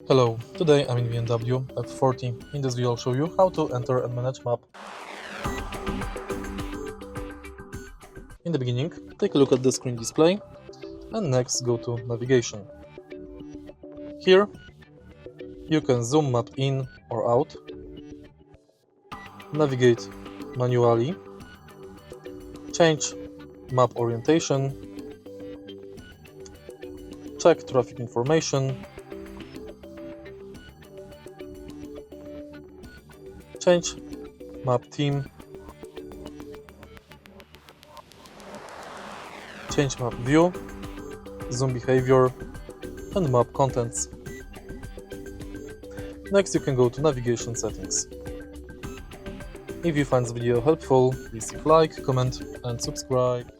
Hello, today I'm in BMW F40. In this video I'll show you how to enter and manage map. In the beginning, take a look at the screen display and next go to navigation. Here you can zoom map in or out, navigate manually, change map orientation, check traffic information, change map theme, change map view, zoom behavior, and map contents. Next you can go to navigation settings. If you find this video helpful, please leave a like, comment and subscribe.